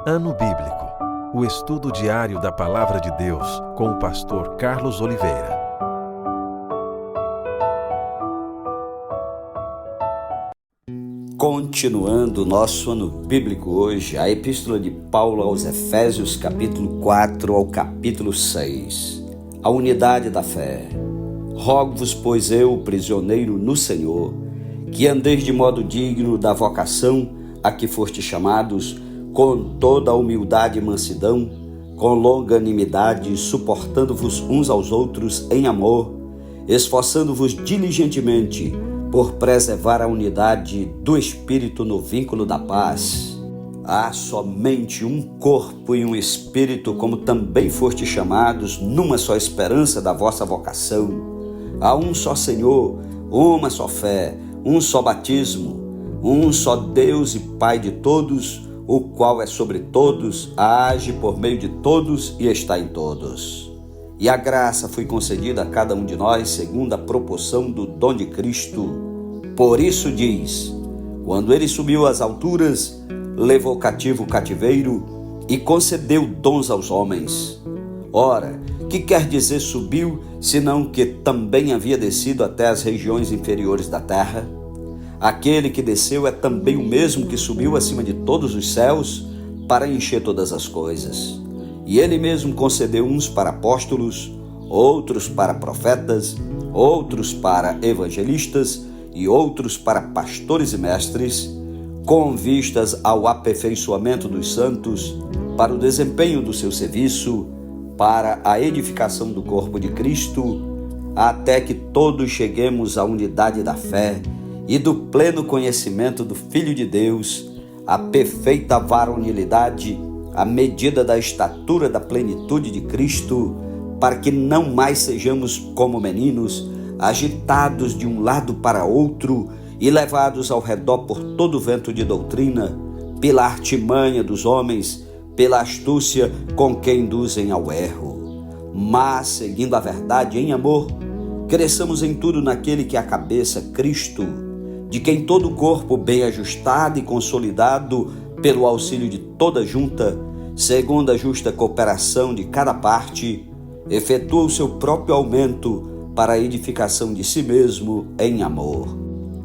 Ano Bíblico, o estudo diário da Palavra de Deus com o pastor Carlos Oliveira. Continuando o nosso ano bíblico hoje, a epístola de Paulo aos Efésios, capítulo 4 ao capítulo 6. A unidade da fé. Rogo-vos, pois eu, prisioneiro no Senhor, que andeis de modo digno da vocação a que fostes chamados, com toda a humildade e mansidão, com longanimidade, suportando-vos uns aos outros em amor, esforçando-vos diligentemente por preservar a unidade do Espírito no vínculo da paz. Há somente um corpo e um Espírito, como também fostes chamados, numa só esperança da vossa vocação. Há um só Senhor, uma só fé, um só batismo, um só Deus e Pai de todos, o qual é sobre todos, age por meio de todos e está em todos. E a graça foi concedida a cada um de nós segundo a proporção do dom de Cristo. Por isso diz: quando ele subiu às alturas, levou cativo o cativeiro e concedeu dons aos homens. Ora, que quer dizer subiu, senão que também havia descido até as regiões inferiores da terra? Aquele que desceu é também o mesmo que subiu acima de todos os céus para encher todas as coisas. E ele mesmo concedeu uns para apóstolos, outros para profetas, outros para evangelistas e outros para pastores e mestres, com vistas ao aperfeiçoamento dos santos, para o desempenho do seu serviço, para a edificação do corpo de Cristo, até que todos cheguemos à unidade da fé e do pleno conhecimento do Filho de Deus, à perfeita varonilidade, à medida da estatura da plenitude de Cristo, para que não mais sejamos como meninos, agitados de um lado para outro e levados ao redor por todo vento de doutrina, pela artimanha dos homens, pela astúcia com que induzem ao erro. Mas, seguindo a verdade em amor, cresçamos em tudo naquele que é a cabeça, Cristo, de quem todo o corpo bem ajustado e consolidado pelo auxílio de toda junta, segundo a justa cooperação de cada parte, efetua o seu próprio aumento para a edificação de si mesmo em amor.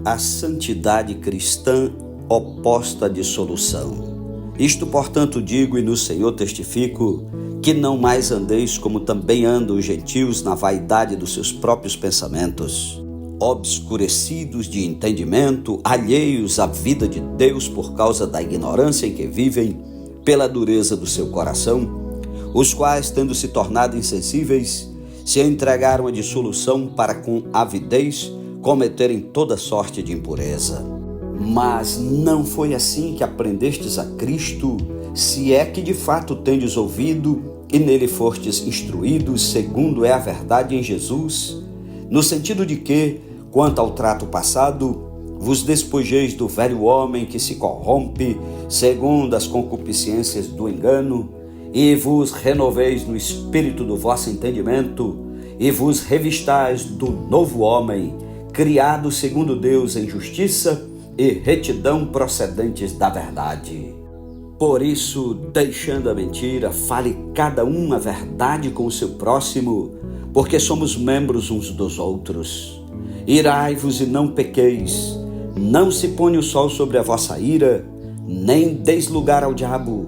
A santidade cristã oposta à dissolução. Isto, portanto, digo e no Senhor testifico, que não mais andeis como também andam os gentios na vaidade dos seus próprios pensamentos, obscurecidos de entendimento, alheios à vida de Deus por causa da ignorância em que vivem, pela dureza do seu coração, os quais, tendo se tornado insensíveis, se entregaram à dissolução para com avidez cometerem toda sorte de impureza. Mas não foi assim que aprendestes a Cristo, se é que de fato tendes ouvido e nele fostes instruídos, segundo é a verdade em Jesus, no sentido de que, quanto ao trato passado, vos despojeis do velho homem que se corrompe segundo as concupiscências do engano, e vos renoveis no espírito do vosso entendimento, e vos revistais do novo homem, criado segundo Deus em justiça e retidão procedentes da verdade. Por isso, deixando a mentira, fale cada um a verdade com o seu próximo, porque somos membros uns dos outros. Irai-vos e não pequeis, não se ponha o sol sobre a vossa ira, nem deis lugar ao diabo.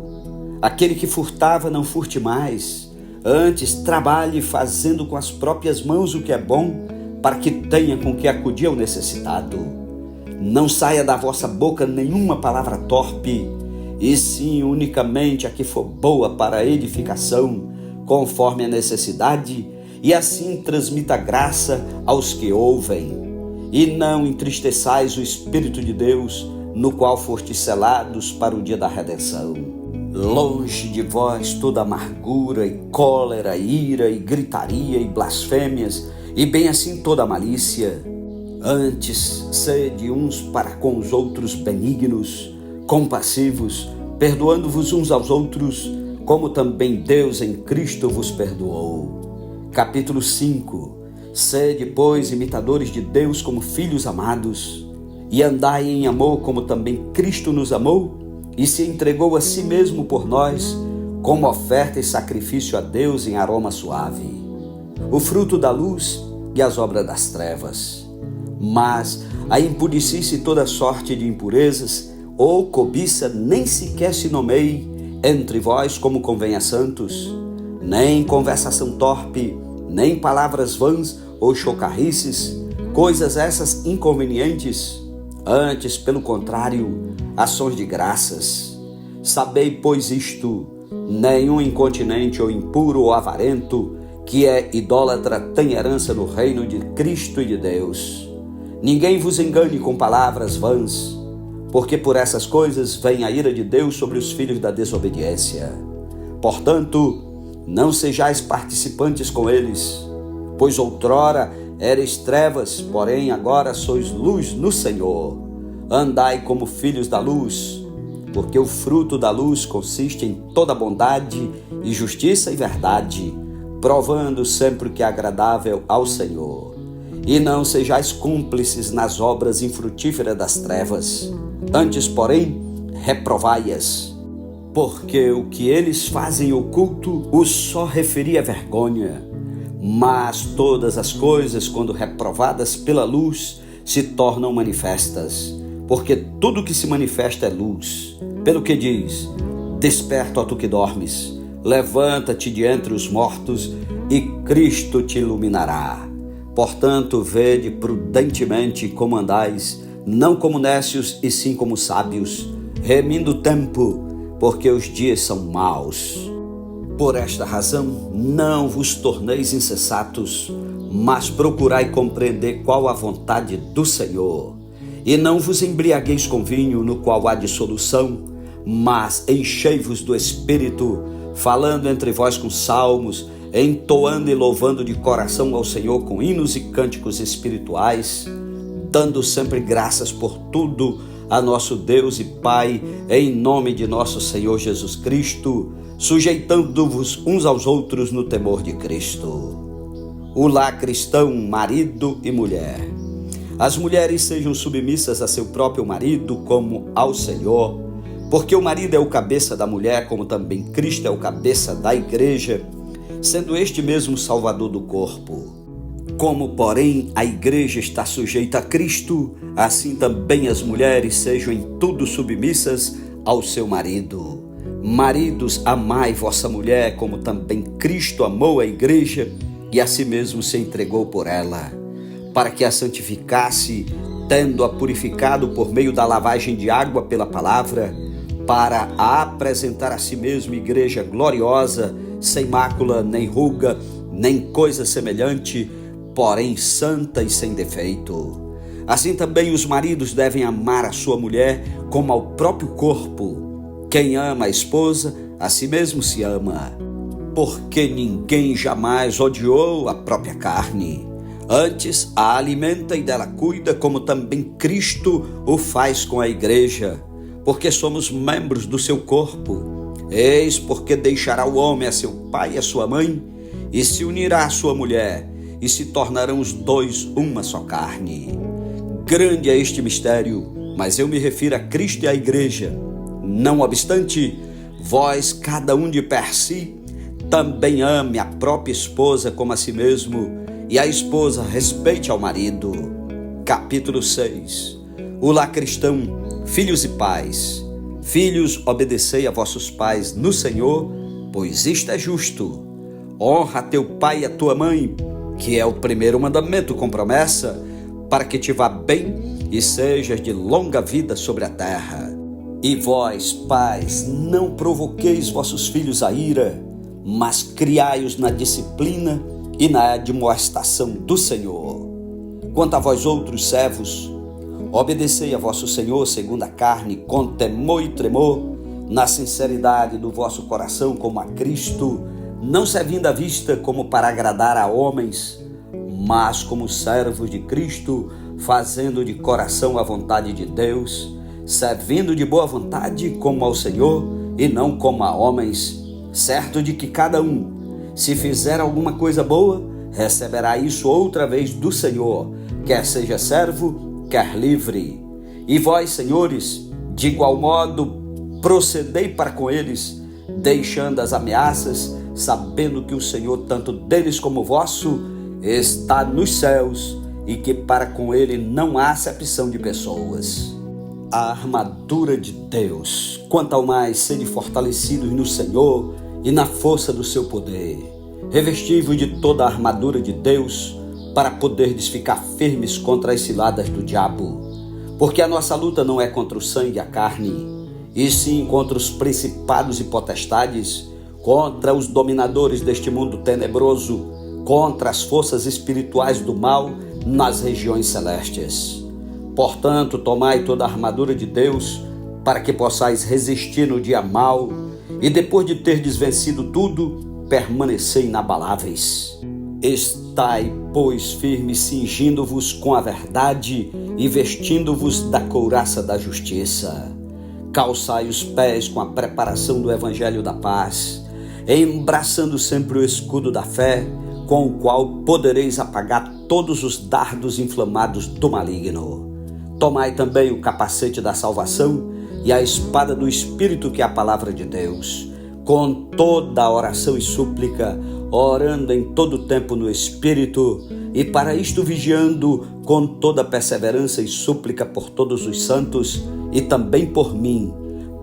Aquele que furtava, não furte mais, antes trabalhe fazendo com as próprias mãos o que é bom, para que tenha com que acudir ao necessitado. Não saia da vossa boca nenhuma palavra torpe, e sim unicamente a que for boa para a edificação, conforme a necessidade, e assim transmita graça aos que ouvem. E não entristeçais o Espírito de Deus, no qual fostes selados para o dia da redenção. Longe de vós toda amargura e cólera, ira e gritaria e blasfêmias, e bem assim toda malícia. Antes, sede uns para com os outros benignos, compassivos, perdoando-vos uns aos outros, como também Deus em Cristo vos perdoou. Capítulo 5. Sede, pois, imitadores de Deus como filhos amados, e andai em amor como também Cristo nos amou e se entregou a si mesmo por nós, como oferta e sacrifício a Deus em aroma suave, o fruto da luz e as obras das trevas. Mas a impudicice e toda sorte de impurezas ou cobiça nem sequer se nomeie entre vós como convém a santos, nem conversação torpe, nem palavras vãs ou chocarrices, coisas essas inconvenientes, antes, pelo contrário, ações de graças. Sabei, pois, isto: nenhum incontinente ou impuro ou avarento, que é idólatra, tem herança no reino de Cristo e de Deus. Ninguém vos engane com palavras vãs, porque por essas coisas vem a ira de Deus sobre os filhos da desobediência. Portanto, não sejais participantes com eles, pois outrora erais trevas, porém agora sois luz no Senhor. Andai como filhos da luz, porque o fruto da luz consiste em toda bondade e justiça e verdade, provando sempre o que é agradável ao Senhor. E não sejais cúmplices nas obras infrutíferas das trevas, antes, porém, reprovai-as, porque o que eles fazem oculto os só referia vergonha. Mas todas as coisas, quando reprovadas pela luz, se tornam manifestas, porque tudo que se manifesta é luz. Pelo que diz: desperta, ó tu que dormes, levanta-te de entre os mortos, e Cristo te iluminará. Portanto, vede prudentemente como andais, não como nécios, e sim como sábios, remindo o tempo, porque os dias são maus. Por esta razão, não vos torneis insensatos, mas procurai compreender qual a vontade do Senhor. E não vos embriagueis com vinho, no qual há dissolução, mas enchei-vos do Espírito, falando entre vós com salmos, entoando e louvando de coração ao Senhor com hinos e cânticos espirituais, dando sempre graças por tudo a nosso Deus e Pai, em nome de nosso Senhor Jesus Cristo, sujeitando-vos uns aos outros no temor de Cristo. O lar cristão, marido e mulher. As mulheres sejam submissas a seu próprio marido como ao Senhor, porque o marido é o cabeça da mulher, como também Cristo é o cabeça da igreja, sendo este mesmo Salvador do corpo. Como, porém, a igreja está sujeita a Cristo, assim também as mulheres sejam em tudo submissas ao seu marido. Maridos, amai vossa mulher, como também Cristo amou a igreja e a si mesmo se entregou por ela, para que a santificasse, tendo-a purificado por meio da lavagem de água pela palavra, para a apresentar a si mesmo igreja gloriosa, sem mácula, nem ruga, nem coisa semelhante, porém santa e sem defeito. Assim também os maridos devem amar a sua mulher como ao próprio corpo. Quem ama a esposa, a si mesmo se ama, porque ninguém jamais odiou a própria carne. Antes a alimenta e dela cuida, como também Cristo o faz com a igreja, porque somos membros do seu corpo. Eis porque deixará o homem a seu pai e a sua mãe, e se unirá à sua mulher, e se tornarão os dois uma só carne. Grande é este mistério, mas eu me refiro a Cristo e à igreja. Não obstante, vós, cada um de per si, também ame a própria esposa como a si mesmo, e a esposa respeite ao marido. Capítulo 6. O lar cristão, filhos e pais. Filhos, obedecei a vossos pais no Senhor, pois isto é justo. Honra teu pai e a tua mãe, que é o primeiro mandamento com promessa, para que te vá bem e sejas de longa vida sobre a terra. E vós, pais, não provoqueis vossos filhos a ira, mas criai-os na disciplina e na admoestação do Senhor. Quanto a vós outros servos, obedecei a vosso Senhor segundo a carne, com temor e tremor, na sinceridade do vosso coração como a Cristo, não servindo à vista como para agradar a homens, mas como servos de Cristo, fazendo de coração a vontade de Deus, servindo de boa vontade como ao Senhor e não como a homens, certo de que cada um, se fizer alguma coisa boa, receberá isso outra vez do Senhor, quer seja servo, quer livre. E vós, senhores, de igual modo, procedei para com eles, deixando as ameaças, sabendo que o Senhor, tanto deles como vosso, está nos céus e que para com ele não há acepção de pessoas. A armadura de Deus. Quanto ao mais sede fortalecidos no Senhor e na força do seu poder. Revestivos de toda a armadura de Deus, para poderdes ficar firmes contra as ciladas do diabo. Porque a nossa luta não é contra o sangue e a carne, e sim contra os principados e potestades, contra os dominadores deste mundo tenebroso, contra as forças espirituais do mal nas regiões celestes. Portanto, tomai toda a armadura de Deus, para que possais resistir no dia mau, e depois de terdes vencido tudo, permanecei inabaláveis. Estai, pois, firmes, cingindo-vos com a verdade e vestindo-vos da couraça da justiça. Calçai os pés com a preparação do evangelho da paz, embraçando sempre o escudo da fé, com o qual podereis apagar todos os dardos inflamados do maligno. Tomai também o capacete da salvação e a espada do Espírito, que é a palavra de Deus, com toda a oração e súplica, orando em todo tempo no Espírito, e para isto vigiando com toda perseverança e súplica por todos os santos, e também por mim,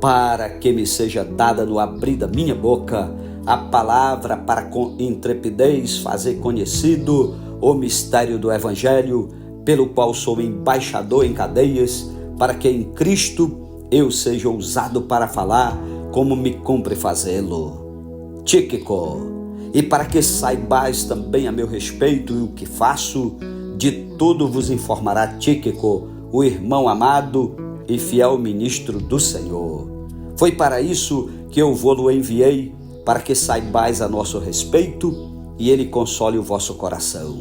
para que me seja dada no abrir da minha boca a palavra para com intrepidez fazer conhecido o mistério do Evangelho, pelo qual sou embaixador em cadeias, para que em Cristo eu seja ousado para falar como me cumpre fazê-lo. Tíquico, e para que saibais também a meu respeito e o que faço, de tudo vos informará Tíquico, o irmão amado e fiel ministro do Senhor. Foi para isso que eu vou-lo enviei, para que saibais a nosso respeito e ele console o vosso coração.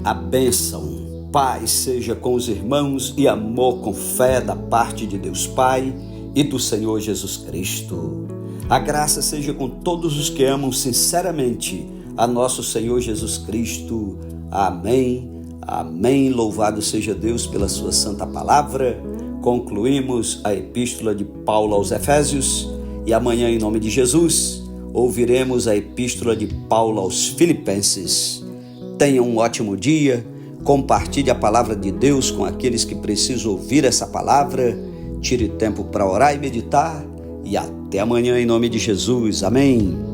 A bênção, paz seja com os irmãos e amor com fé da parte de Deus Pai e do Senhor Jesus Cristo. A graça seja com todos os que amam sinceramente a nosso Senhor Jesus Cristo. Amém, amém. Louvado seja Deus pela sua santa palavra. Concluímos a epístola de Paulo aos Efésios e amanhã, em nome de Jesus, ouviremos a epístola de Paulo aos Filipenses. Tenha um ótimo dia, compartilhe a palavra de Deus com aqueles que precisam ouvir essa palavra, tire tempo para orar e meditar, e até amanhã, em nome de Jesus. Amém.